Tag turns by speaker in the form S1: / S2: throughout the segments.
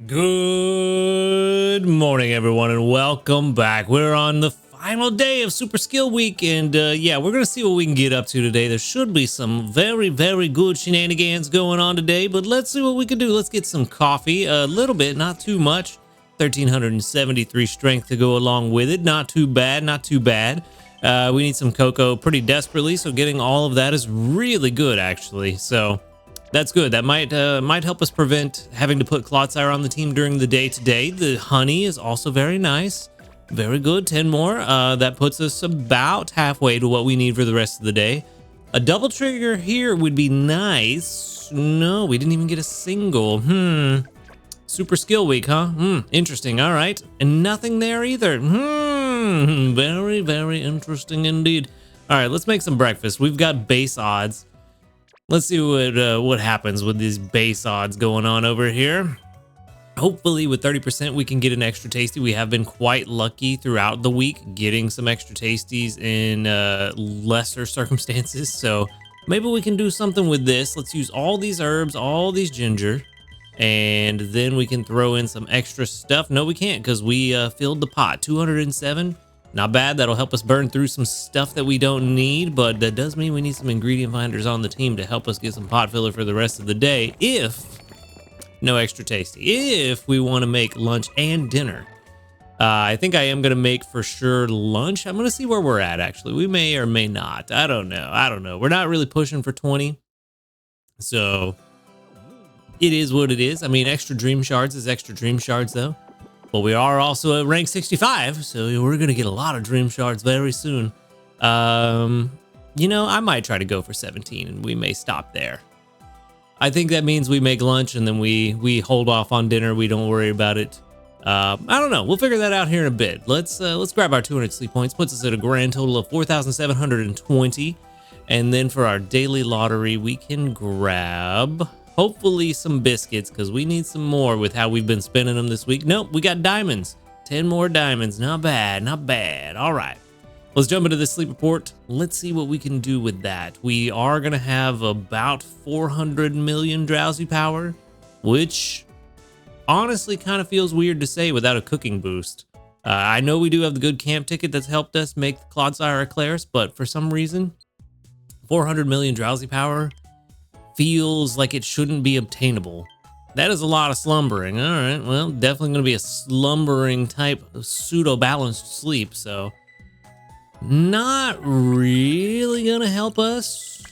S1: Good morning, everyone, and welcome back. We're on the final day of Super Skill Week, and yeah, we're gonna see what we can get up to today. There should be some very, very good shenanigans going on today, but let's see what we can do. Let's get some coffee, a little bit, not too much. 1,373 strength to go along with it. Not too bad, not too bad. We need some cocoa pretty desperately, so getting all of that is really good, actually. So that's good. That might help us prevent having to put Clotsire on the team during the day today. The honey is also very nice. Very good. 10 more. That puts us about halfway to what we need for the rest of the day. A double trigger here would be nice. No, we didn't even get a single. Super skill week, huh? Interesting. All right. And nothing there either. Very, very interesting indeed. All right, let's make some breakfast. We've got base odds. Let's see what happens with these base odds going on over here. Hopefully with 30% we can get an extra tasty. We have been quite lucky throughout the week getting some extra tasties in lesser circumstances. So maybe we can do something with this. Let's use all these herbs, all these ginger, and then we can throw in some extra stuff. No, we can't because we filled the pot. 207. Not bad. That'll help us burn through some stuff that we don't need, but that does mean we need some ingredient finders on the team to help us get some pot filler for the rest of the day. If no extra tasty, if we want to make lunch and dinner. I think I am going to make for sure lunch. I'm going to see where we're at, actually. We may or may not. I don't know. We're not really pushing for 20. So it is what it is. I mean, extra dream shards is extra dream shards, though. But we are also at rank 65, so we're going to get a lot of dream shards very soon. You know, I might try to go for 17, and we may stop there. I think that means we make lunch, and then we hold off on dinner. We don't worry about it. I don't know. We'll figure that out here in a bit. Let's grab our 200 sleep points. Puts us at a grand total of 4,720. And then for our daily lottery, we can grab hopefully some biscuits, because we need some more with how we've been spending them this week. Nope, we got diamonds. 10 more diamonds. Not bad, not bad. All right. Let's jump into the sleep report. Let's see what we can do with that. We are going to have about 400 million drowsy power, which honestly kind of feels weird to say without a cooking boost. I know we do have the good camp ticket that's helped us make the Clodsire Eclairs, but for some reason, 400 million drowsy power feels like it shouldn't be obtainable. That is a lot of slumbering. All right, well, definitely going to be a slumbering type of pseudo-balanced sleep, so not really going to help us,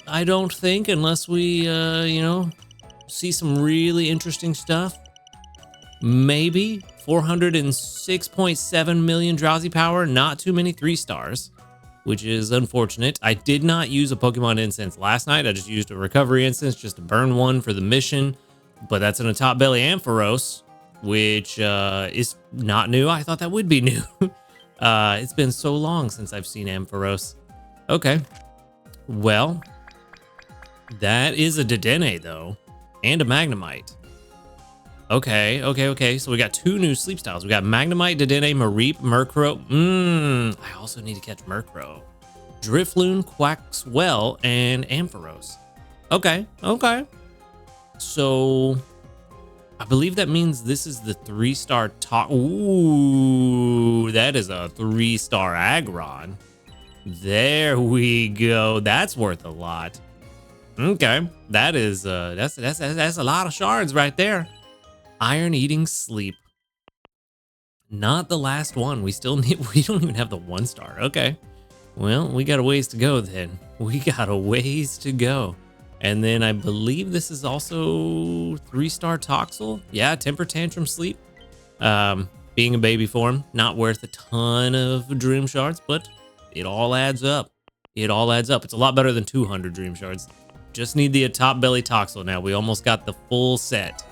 S1: I don't think, unless we, you know, see some really interesting stuff. Maybe 406.7 million drowsy power, not too many 3 stars. Which is unfortunate. I did not use a Pokemon incense last night. I just used a recovery incense just to burn one for the mission. But that's in a top belly Ampharos, which is not new. I thought that would be new. It's been so long since I've seen Ampharos. Okay. Well, that is a Dedenne, though, and a Magnemite. Okay. So we got 2 new sleep styles. We got Magnemite, Dedenne, Mareep, Murkrow. I also need to catch Murkrow. Drifloon, Quaxwell, and Ampharos. Okay. So I believe that means this is the 3-star top. Ooh, that is a 3-star Aggron. There we go. That's worth a lot. Okay, that is that's a lot of shards right there. Iron eating sleep. Not the last one. We don't even have the 1-star. Okay. Well, we got a ways to go then. And then I believe this is also 3-star Toxel. Yeah, temper tantrum sleep. Being a baby form, not worth a ton of dream shards, but it all adds up. It's a lot better than 200 dream shards. Just need the top belly Toxel now. We almost got the full set.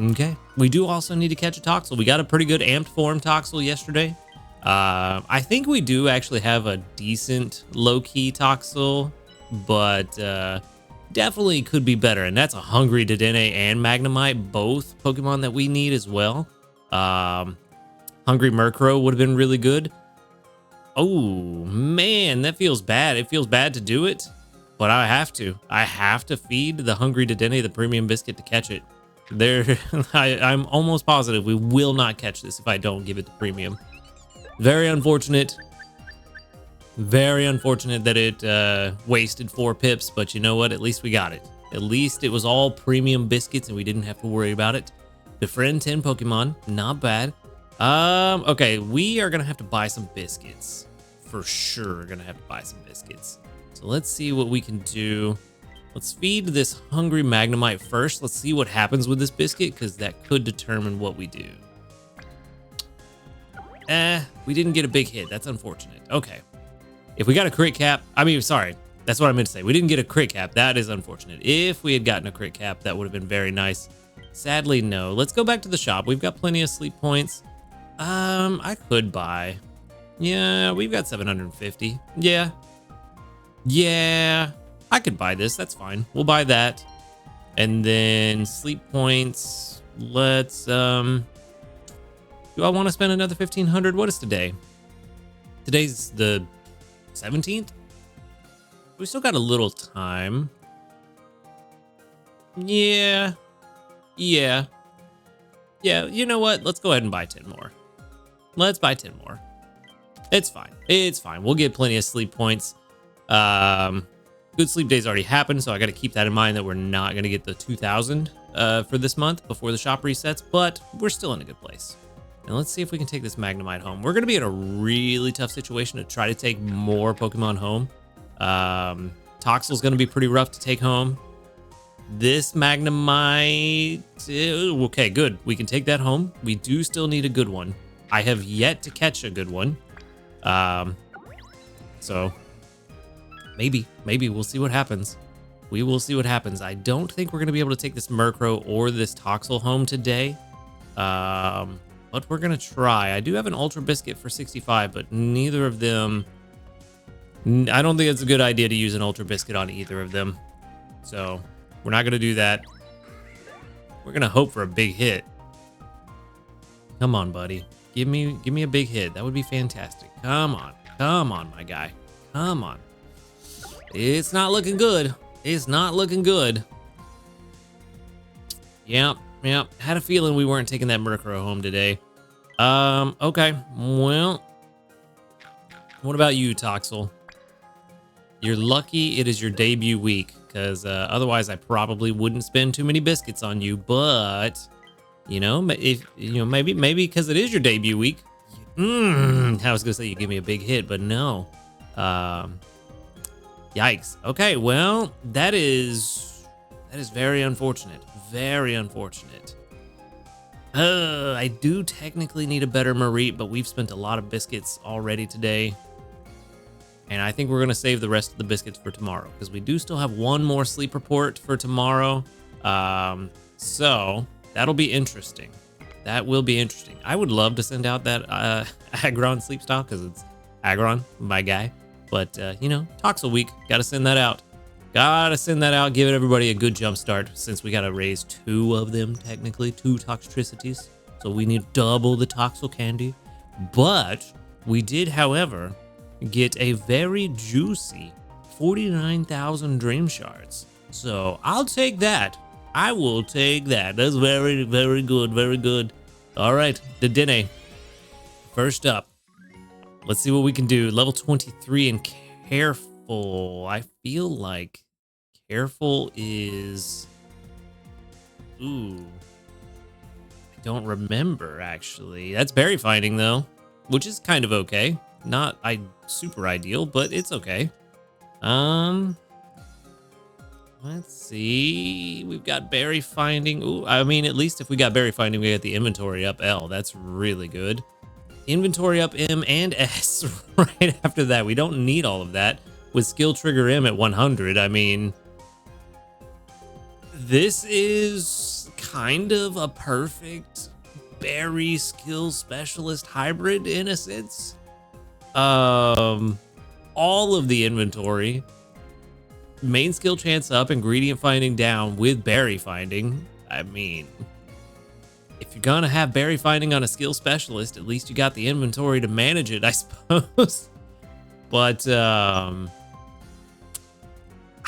S1: Okay, we do also need to catch a Toxel. We got a pretty good amped form Toxel yesterday. I think we do actually have a decent low-key Toxel, but definitely could be better. And that's a Hungry Dedenne and Magnemite, both Pokemon that we need as well. Hungry Murkrow would have been really good. Oh, man, that feels bad. It feels bad to do it, but I have to. I have to feed the Hungry Dedenne the premium biscuit to catch it. There, I'm almost positive we will not catch this if I don't give it the premium. Very unfortunate. Very unfortunate that it wasted 4 pips, but you know what? At least we got it. At least it was all premium biscuits and we didn't have to worry about it. Befriend 10 Pokemon, not bad. Okay, we are gonna have to buy some biscuits. For sure, gonna have to buy some biscuits. So let's see what we can do. Let's feed this hungry Magnemite first. Let's see what happens with this biscuit, because that could determine what we do. We didn't get a big hit. That's unfortunate. Okay. If we got a crit cap, sorry, that's what I meant to say. We didn't get a crit cap. That is unfortunate. If we had gotten a crit cap, that would have been very nice. Sadly, no. Let's go back to the shop. We've got plenty of sleep points. I could buy. Yeah, we've got 750. Yeah. Yeah, I could buy this. That's fine. We'll buy that. And then sleep points. Let's, do I want to spend another 1,500? What is today? Today's the 17th? We still got a little time. Yeah. Yeah. Yeah, you know what? Let's go ahead and buy 10 more. Let's buy 10 more. It's fine. It's fine. We'll get plenty of sleep points. Good sleep days already happened, so I got to keep that in mind that we're not going to get the 2,000 for this month before the shop resets, but we're still in a good place. And let's see if we can take this Magnemite home. We're going to be in a really tough situation to try to take more Pokemon home. Toxel's going to be pretty rough to take home. This Magnemite... Okay, good. We can take that home. We do still need a good one. I have yet to catch a good one. So... Maybe we'll see what happens. We will see what happens. I don't think we're going to be able to take this Murkrow or this Toxel home today. But we're going to try. I do have an Ultra Biscuit for 65, but neither of them... I don't think it's a good idea to use an Ultra Biscuit on either of them. So we're not going to do that. We're going to hope for a big hit. Come on, buddy. Give me a big hit. That would be fantastic. Come on, my guy. Come on. It's not looking good. It's not looking good. Yep. Had a feeling we weren't taking that Murkrow home today. Okay. Well, what about you, Toxel? You're lucky it is your debut week, because otherwise I probably wouldn't spend too many biscuits on you. But you know, if maybe because it is your debut week. I was gonna say you give me a big hit, but no. Yikes. Okay, well, that is very unfortunate. Very unfortunate. I do technically need a better Mareep, but we've spent a lot of biscuits already today. And I think we're going to save the rest of the biscuits for tomorrow, because we do still have one more sleep report for tomorrow. So that'll be interesting. That will be interesting. I would love to send out that Aggron sleep style, because it's Aggron, my guy. But, Toxel week, got to send that out. Gotta send that out, give everybody a good jump start, since we got to raise 2 of them, technically, 2 Toxtricities. So we need double the Toxel candy. But we did, however, get a very juicy 49,000 Dream Shards. So I'll take that. I will take that. That's very, very good, very good. All right, Dedenne, first up. Let's see what we can do. Level 23 and Careful. I feel like Careful is... Ooh. I don't remember, actually. That's Berry Finding, though, which is kind of okay. Not super ideal, but it's okay. Let's see. We've got Berry Finding. Ooh, I mean, at least if we got Berry Finding, we got the inventory up L. That's really good. Inventory up M and S right after that. We don't need all of that. With skill trigger M at 100, I mean, this is kind of a perfect berry skill specialist hybrid in a sense. All of the inventory, main skill chance up, ingredient finding down with berry finding. I mean, if you're gonna have berry finding on a skill specialist, at least you got the inventory to manage it, I suppose. But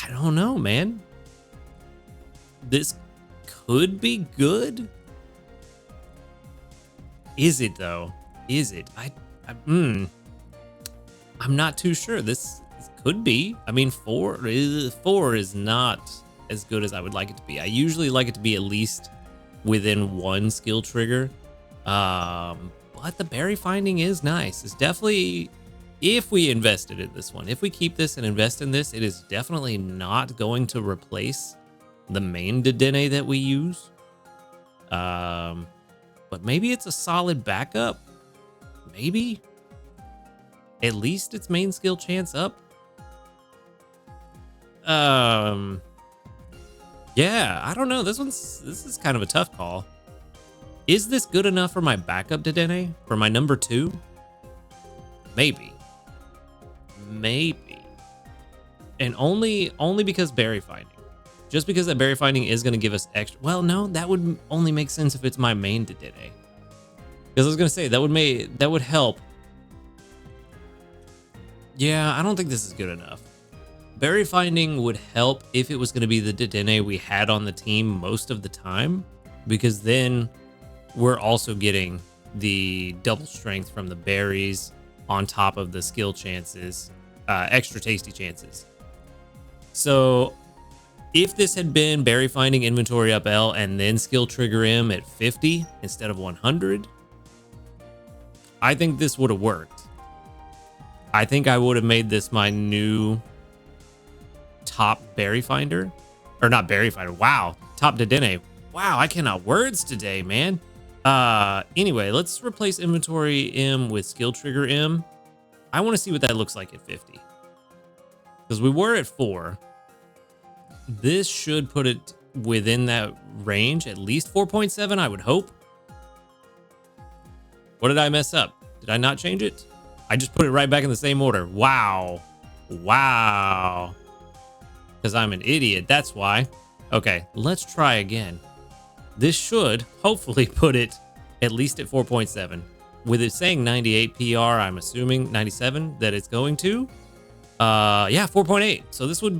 S1: I don't know, man. This could be good. Is it though? Is it? I'm not too sure. This could be. I mean, four is not as good as I would like it to be. I usually like it to be at least within one skill trigger. But the berry finding is nice. It's definitely, if we invested in this one, if we keep this and invest in this, it is definitely not going to replace the main Dedenne that we use. But maybe it's a solid backup. Maybe. At least its main skill chance up. Yeah, I don't know. This is kind of a tough call. Is this good enough for my backup Dedenne? For my number 2? Maybe. Maybe. And only because berry finding. Just because that berry finding is going to give us extra. Well, no, that would only make sense if it's my main Dedenne. Because I was going to say that would help. Yeah, I don't think this is good enough. Berry finding would help if it was going to be the Dedenne we had on the team most of the time, because then we're also getting the double strength from the berries on top of the skill chances, extra tasty chances. So if this had been berry finding, inventory up L, and then skill trigger M at 50 instead of 100, I think this would have worked. I think I would have made this my new top berry finder. Or not berry finder. Wow. Top Dedenne. Wow, I cannot words today, man. Anyway, let's replace inventory M with skill trigger M. I want to see what that looks like at 50. Because we were at 4. This should put it within that range, at least 4.7, I would hope. What did I mess up? Did I not change it? I just put it right back in the same order. Wow. Wow. Because I'm an idiot, that's why. Okay, let's try again. This should hopefully put it at least at 4.7. With it saying 98 PR, I'm assuming 97 that it's going to. Yeah, 4.8. So this would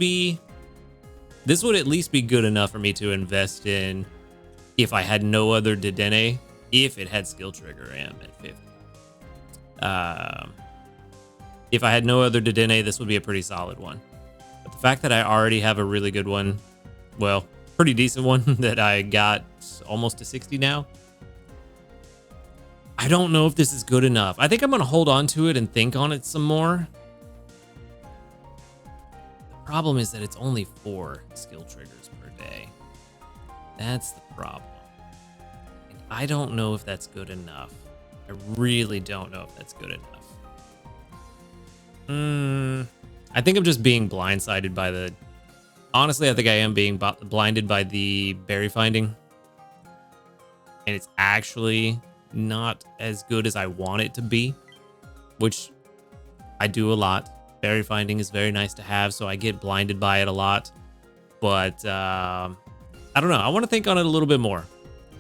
S1: at least be good enough for me to invest in if I had no other Dedenne, if it had skill trigger M at 50. If I had no other Dedenne, this would be a pretty solid one. But the fact that I already have a really good one, well, pretty decent one that I got almost to 60 now, I don't know if this is good enough. I think I'm going to hold on to it and think on it some more. The problem is that it's only 4 skill triggers per day. That's the problem. And I don't know if that's good enough. I really don't know if that's good enough. I think I'm just being blindsided by the... Honestly, I think I am being blinded by the berry finding. And it's actually not as good as I want it to be, which I do a lot. Berry finding is very nice to have, so I get blinded by it a lot. But I don't know. I want to think on it a little bit more.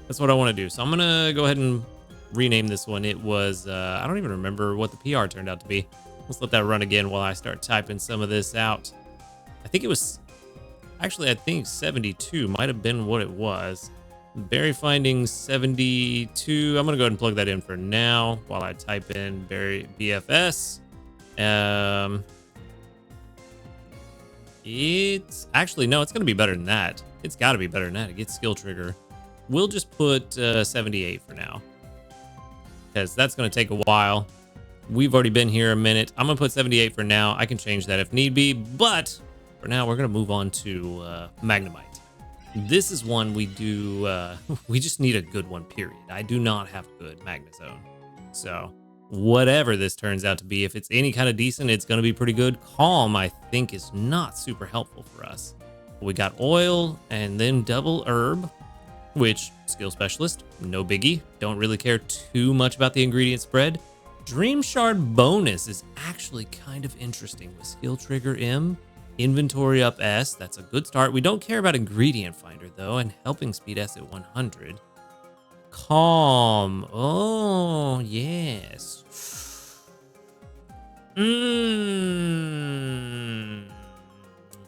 S1: That's what I want to do. So I'm going to go ahead and rename this one. It was, I don't even remember what the PR turned out to be. Let's let that run again while I start typing some of this out. I think it was, actually, I think 72 might have been what it was. Berry finding 72. I'm going to go ahead and plug that in for now while I type in berry BFS. It's actually, no, it's going to be better than that. It's got to be better than that. It gets skill trigger. We'll just put 78 for now, because that's going to take a while. We've already been here a minute. I'm going to put 78 for now. I can change that if need be, but for now, we're going to move on to Magnemite. This is one we do, we just need a good one, period. I do not have good Magnezone. So whatever this turns out to be, if it's any kind of decent, it's going to be pretty good. Calm, I think, is not super helpful for us. We got oil and then double herb, which skill specialist, no biggie. Don't really care too much about the ingredient spread. Dream Shard bonus is actually kind of interesting with skill trigger M, inventory up S. That's a good start. We don't care about ingredient finder though, and helping speed S at 100. Calm. Oh, yes.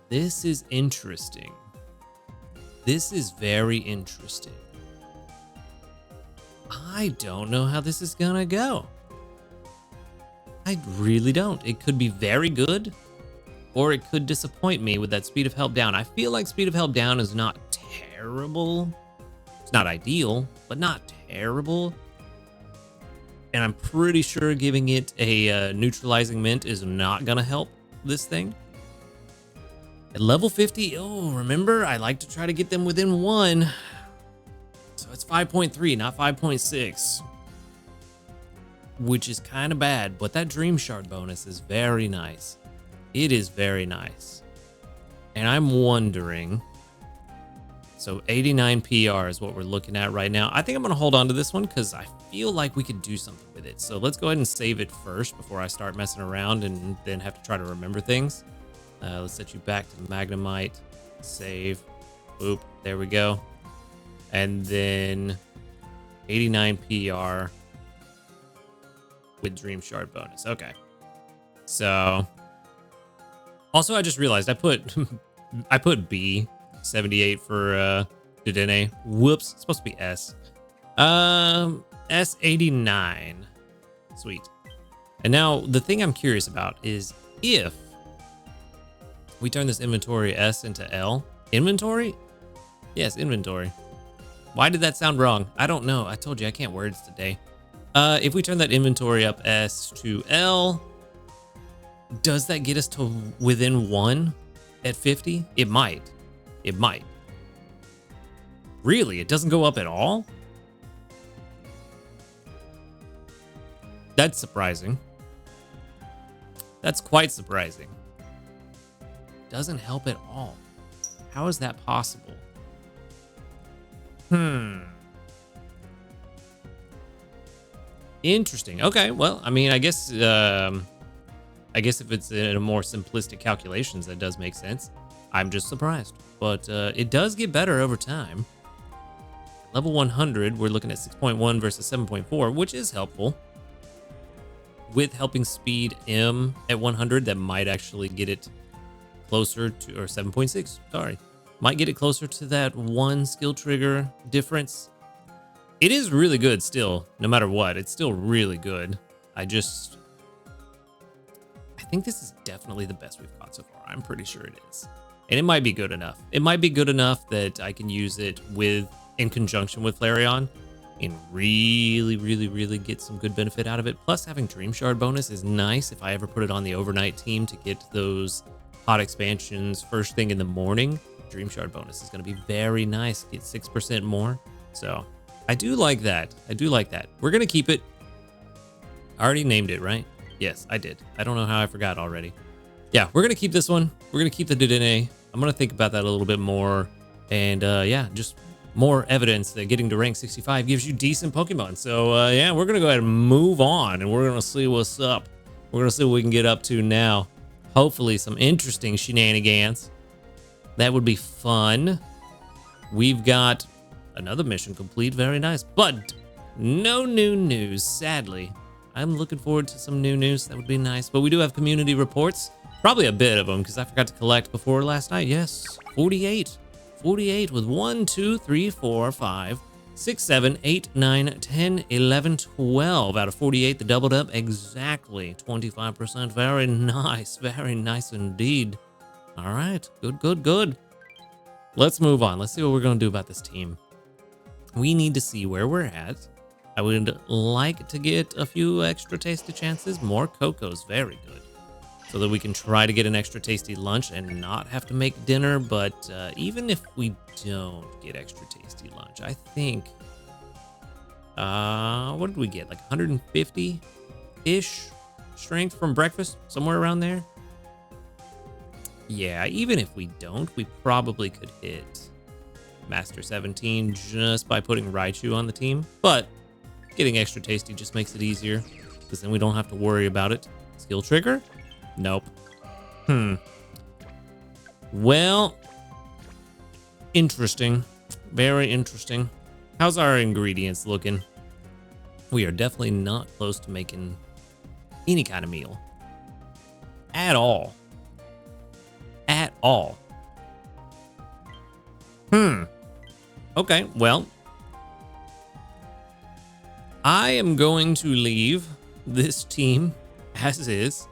S1: This is interesting. This is very interesting. I don't know how this is gonna go. I really don't. It could be very good, or it could disappoint me with that speed of help down. I feel like speed of help down is not terrible. It's not ideal, but not terrible. And I'm pretty sure giving it a neutralizing mint is not gonna help this thing. At level 50, oh, remember, I like to try to get them within 1. So it's 5.3, not 5.6. Which is kind of bad, but that Dream Shard bonus is very nice. It is very nice. And I'm wondering, so 89 PR is what we're looking at right now. I think I'm going to hold on to this one because I feel like we could do something with it. So let's go ahead and save it first before I start messing around and then have to try to remember things. Let's set you back to Magnemite. Save. Boop. There we go. And then 89 PR with Dream Shard bonus. Okay. So also I just realized I put B 78 for Dedenne. Whoops. It's supposed to be S. S89. Sweet. And now the thing I'm curious about is if we turn this inventory S into L. Inventory? Yes, inventory. Why did that sound wrong? I don't know. I told you I can't words today. If we turn that inventory up S to L, does that get us to within 1 at 50? It might. It might. Really? It doesn't go up at all? That's surprising. That's quite surprising. Doesn't help at all. How is that possible? Interesting. Okay, well, I mean, I guess if it's in a more simplistic calculations, that does make sense. I'm just surprised, but it does get better over time. Level 100, we're looking at 6.1 versus 7.4, which is helpful. With helping speed M at 100, that might actually get it closer to, or 7.6, sorry. Might get it closer to that 1 skill trigger difference. It is really good still, no matter what. It's still really good. I think this is definitely the best we've got so far. I'm pretty sure it is. And it might be good enough. It might be good enough that I can use it in conjunction with Flareon and really get some good benefit out of it. Plus, having Dream Shard bonus is nice if I ever put it on the overnight team to get those hot expansions first thing in the morning. Dream Shard bonus is going to be very nice. Get 6% more. So I do like that. I do like that. We're going to keep it. I already named it, right? Yes, I did. I don't know how I forgot already. Yeah, we're going to keep this one. We're going to keep the Dedenne. I'm going to think about that a little bit more. And yeah, just more evidence that getting to rank 65 gives you decent Pokemon. So yeah, we're going to go ahead and move on, and we're going to see what's up. We're going to see what we can get up to now. Hopefully some interesting shenanigans. That would be fun. We've got another mission complete. Very nice. But no new news, sadly. I'm looking forward to some new news. That would be nice. But we do have community reports. Probably a bit of them because I forgot to collect before last night. Yes, 48. 48 with 1, 2, 3, 4, 5, 6, 7, 8, 9, 10, 11, 12 out of 48. The doubled up exactly 25%. Very nice. Very nice indeed. All right. Good. Let's move on. Let's see what we're going to do about this team. We need to see where we're at. I would like to get a few extra tasty chances. More Cocos. Very good. So that we can try to get an extra tasty lunch and not have to make dinner. But even if we don't get extra tasty lunch, I think, what did we get? Like 150-ish strength from breakfast, somewhere around there. Yeah, even if we don't, we probably could hit Master 17 just by putting Raichu on the team. But getting extra tasty just makes it easier because then we don't have to worry about it. Skill trigger? Nope. Well, interesting. Very interesting. How's our ingredients looking? We are definitely not close to making any kind of meal. At all. At all. Okay, well, I am going to leave this team as is.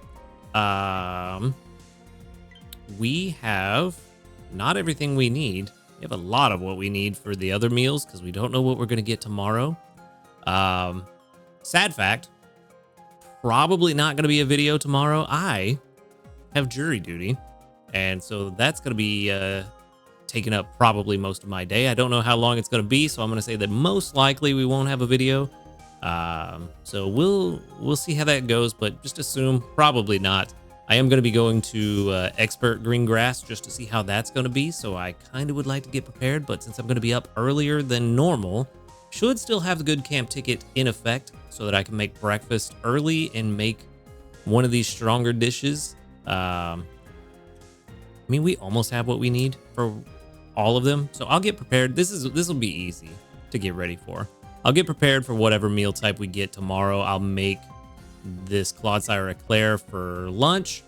S1: We have not everything we need. We have a lot of what we need for the other meals because we don't know what we're going to get tomorrow. Sad fact, probably not going to be a video tomorrow. I have jury duty, and so that's going to be taking up probably most of my day. I don't know how long it's going to be, so I'm going to say that most likely we won't have a video. So we'll see how that goes, but just assume probably not. I am going to be going to expert green grass just to see how that's going to be, so I kind of would like to get prepared, but since I'm going to be up earlier than normal, should still have the good camp ticket in effect so that I can make breakfast early and make one of these stronger dishes. I mean, we almost have what we need for all of them, so I'll get prepared. This will be easy to get ready for. I'll get prepared for whatever meal type we get tomorrow. I'll make this Claude Sire Eclair for lunch,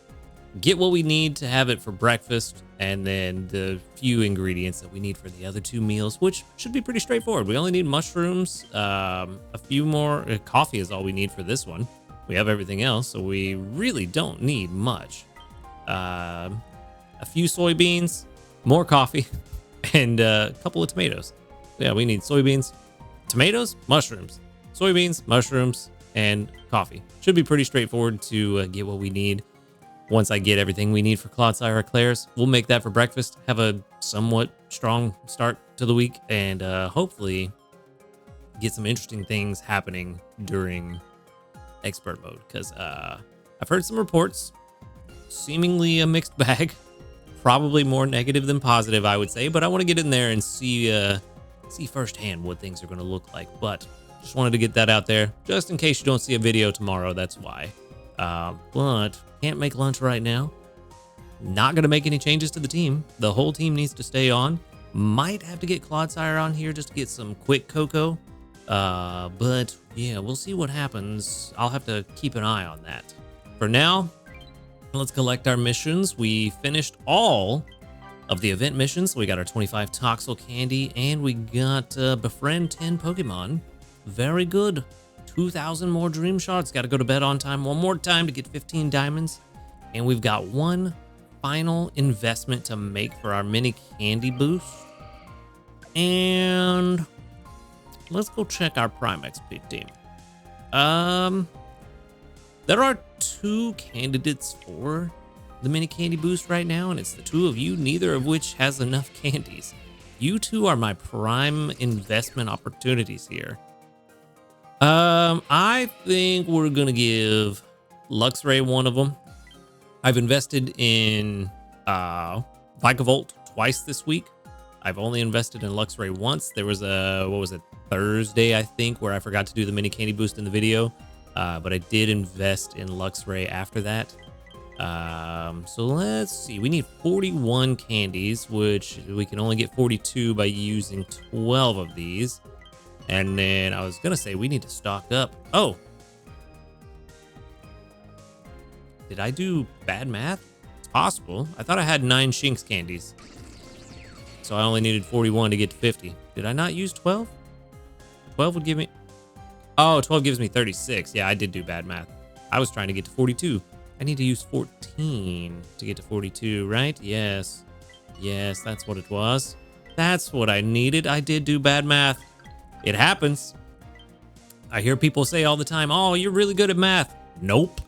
S1: get what we need to have it for breakfast, and then the few ingredients that we need for the other two meals, which should be pretty straightforward. We only need mushrooms, a few more. Coffee is all we need for this one. We have everything else, so we really don't need much. A few soybeans, more coffee, and a couple of tomatoes. Yeah, we need soybeans, tomatoes, mushrooms, soybeans, mushrooms, and coffee. Should be pretty straightforward to get what we need. Once I get everything we need for Claude Sire Eclairs, we'll make that for breakfast, have a somewhat strong start to the week, and hopefully get some interesting things happening during expert mode, because I've heard some reports, seemingly a mixed bag, probably more negative than positive, I would say, but I want to get in there and see firsthand what things are going to look like. But just wanted to get that out there, just in case you don't see a video tomorrow, that's why. But can't make lunch right now. Not going to make any changes to the team. The whole team needs to stay on. Might have to get Claude Sire on here just to get some quick cocoa. But yeah, we'll see what happens. I'll have to keep an eye on that. For now, let's collect our missions. We finished all of the event missions. So we got our 25 Toxel Candy, and we got befriend 10 Pokemon. Very good. 2,000 more Dream Shards. Got to go to bed on time one more time to get 15 diamonds. And we've got one final investment to make for our mini candy boost. And let's go check our Prime XP team. There are two candidates for the mini candy boost right now, and it's the two of you, neither of which has enough candies. You two are my prime investment opportunities here. I think we're gonna give Luxray one of them. I've invested in Vikavolt twice this week. I've only invested in Luxray once. There was a, what was it, Thursday, I think, where I forgot to do the mini candy boost in the video. But I did invest in Luxray after that. So let's see. We need 41 candies, which we can only get 42 by using 12 of these. And then I was going to say we need to stock up. Oh. Did I do bad math? It's possible. I thought I had 9 Shinx candies. So I only needed 41 to get to 50. Did I not use 12? 12 would give me... Oh, 12 gives me 36. Yeah, I did do bad math. I was trying to get to 42. I need to use 14 to get to 42, right? Yes. Yes, that's what it was. That's what I needed. I did do bad math. It happens. I hear people say all the time, oh, you're really good at math. Nope.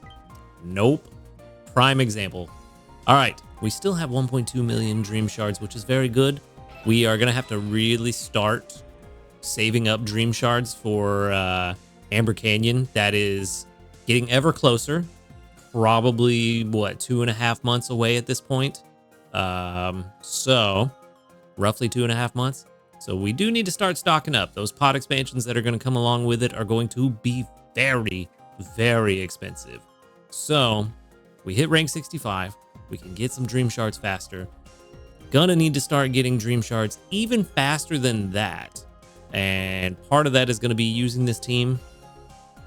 S1: Nope. Prime example. All right. We still have 1.2 million Dream Shards, which is very good. We are going to have to really start saving up Dream Shards for Amber Canyon. That is getting ever closer. Probably, what, 2.5 months away at this point. So, roughly 2.5 months. So we do need to start stocking up. Those pod expansions that are going to come along with it are going to be very, very expensive. So we hit rank 65. We can get some Dream Shards faster. Gonna need to start getting Dream Shards even faster than that. And part of that is going to be using this team.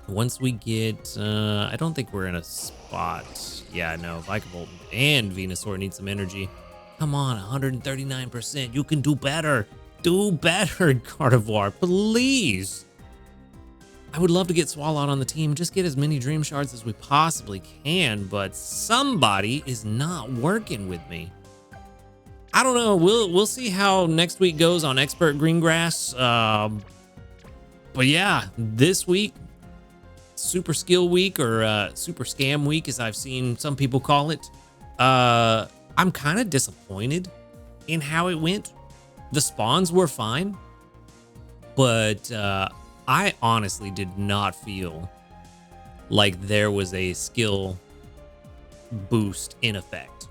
S1: Once we get, I don't think we're in a spot. Yeah, no, Vikavolt and Venusaur need some energy. Come on, 139%. You can do better. Do better, Gardevoir, please. I would love to get Swalot on the team, just get as many Dream Shards as we possibly can, but somebody is not working with me. I don't know. We'll see how next week goes on Expert Greengrass. But yeah, this week, Super Skill Week, or Super Scam Week, as I've seen some people call it. I'm kind of disappointed in how it went. The spawns were fine, but I honestly did not feel like there was a skill boost in effect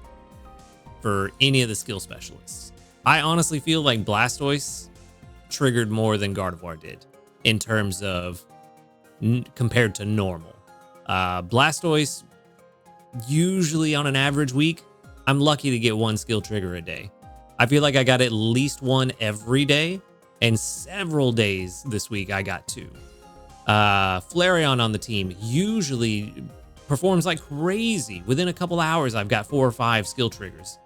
S1: for any of the skill specialists. I honestly feel like Blastoise triggered more than Gardevoir did in terms of compared to normal. Blastoise, usually on an average week, I'm lucky to get one skill trigger a day. I feel like I got at least one every day, and several days this week I got two. Flareon on the team usually performs like crazy. Within a couple hours, I've got 4 or 5 skill triggers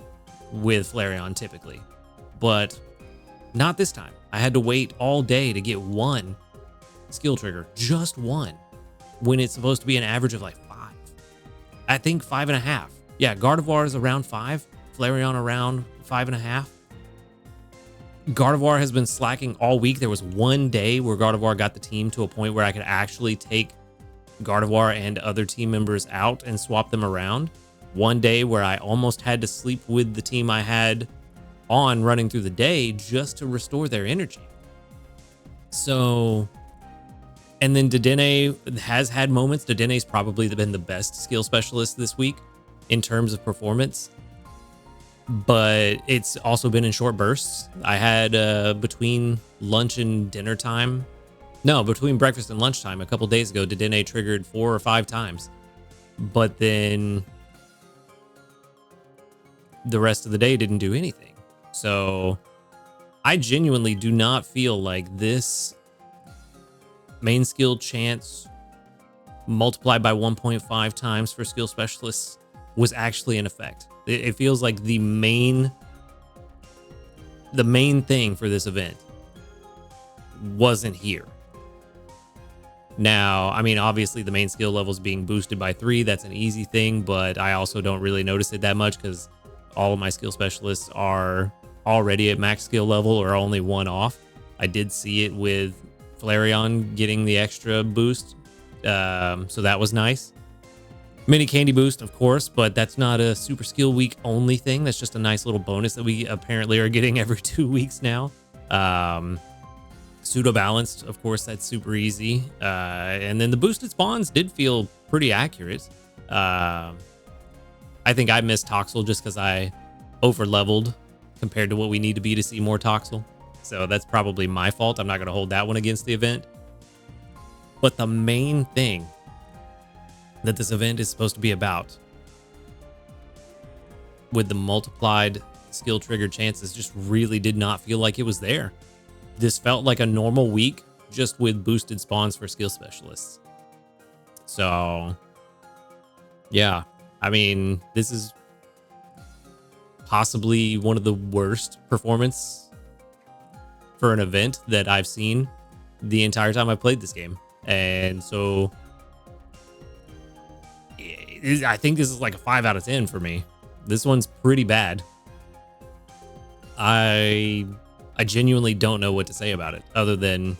S1: with Flareon typically, but not this time. I had to wait all day to get one skill trigger, just one, when it's supposed to be an average of like 5. I think 5.5. Yeah, Gardevoir is around 5, Flareon around 5.5. Gardevoir has been slacking all week. There was one day where Gardevoir got the team to a point where I could actually take Gardevoir and other team members out and swap them around. One day where I almost had to sleep with the team I had on running through the day just to restore their energy. So, and then Dedenne has had moments. Dedenne's probably been the best skill specialist this week in terms of performance, but it's also been in short bursts. I had between lunch and dinner time, no, between breakfast and lunchtime a couple days ago, Dedenne triggered 4 or 5 times, but then the rest of the day didn't do anything. So I genuinely do not feel like this main skill chance multiplied by 1.5 times for skill specialists was actually in effect. It feels like the main thing for this event wasn't here. Now, I mean, obviously the main skill levels being boosted by 3, that's an easy thing, but I also don't really notice it that much because all of my skill specialists are already at max skill level or only 1 off. I did see it with Flareon getting the extra boost, so that was nice. Mini Candy Boost, of course, but that's not a Super Skill Week only thing. That's just a nice little bonus that we apparently are getting every 2 weeks now. Pseudo Balanced, of course, that's super easy. And then the boosted spawns did feel pretty accurate. I think I missed Toxel just because I over-leveled compared to what we need to be to see more Toxel. So that's probably my fault. I'm not going to hold that one against the event. But the main thing that this event is supposed to be about, with the multiplied skill trigger chances, just really did not feel like it was there. This felt like a normal week just with boosted spawns for skill specialists. So yeah, I mean, this is possibly one of the worst performance for an event that I've seen the entire time I've played this game. And so I think this is like a 5 out of 10 for me. This one's pretty bad. I genuinely don't know what to say about it other than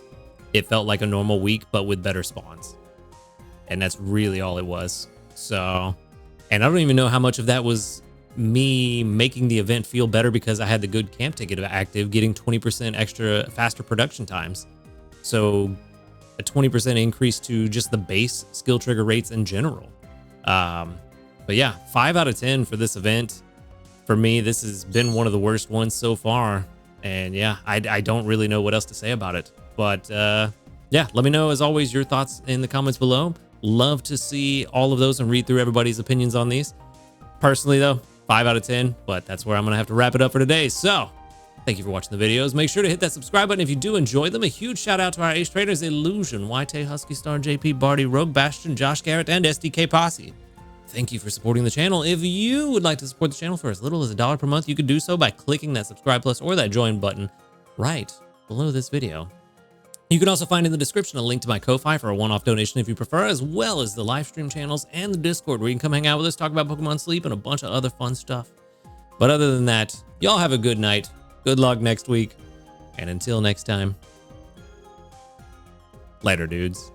S1: it felt like a normal week, but with better spawns. And that's really all it was. So, and I don't even know how much of that was me making the event feel better because I had the good camp ticket active, getting 20% extra faster production times. So a 20% increase to just the base skill trigger rates in general. But yeah, 5 out of 10 for this event. For me, this has been one of the worst ones so far. And yeah, I don't really know what else to say about it. But yeah, let me know, as always, your thoughts in the comments below. Love to see all of those and read through everybody's opinions on these. Personally, though, 5 out of 10, but that's where I'm going to have to wrap it up for today. So thank you for watching the videos. Make sure to hit that subscribe button if you do enjoy them. A huge shout out to our ace traders, Illusion, YT, Husky Star, JP, Barty, Rogue, Bastion, Josh Garrett, and SDK Posse. Thank you for supporting the channel. If you would like to support the channel for as little as $1 per month, you could do so by clicking that subscribe plus or that join button right below this video. You can also find in the description a link to my Ko-Fi for a one-off donation if you prefer, as well as the live stream channels and the Discord where you can come hang out with us, talk about Pokemon Sleep, and a bunch of other fun stuff. But other than that, y'all have a good night. Good luck next week. And until next time, later, dudes.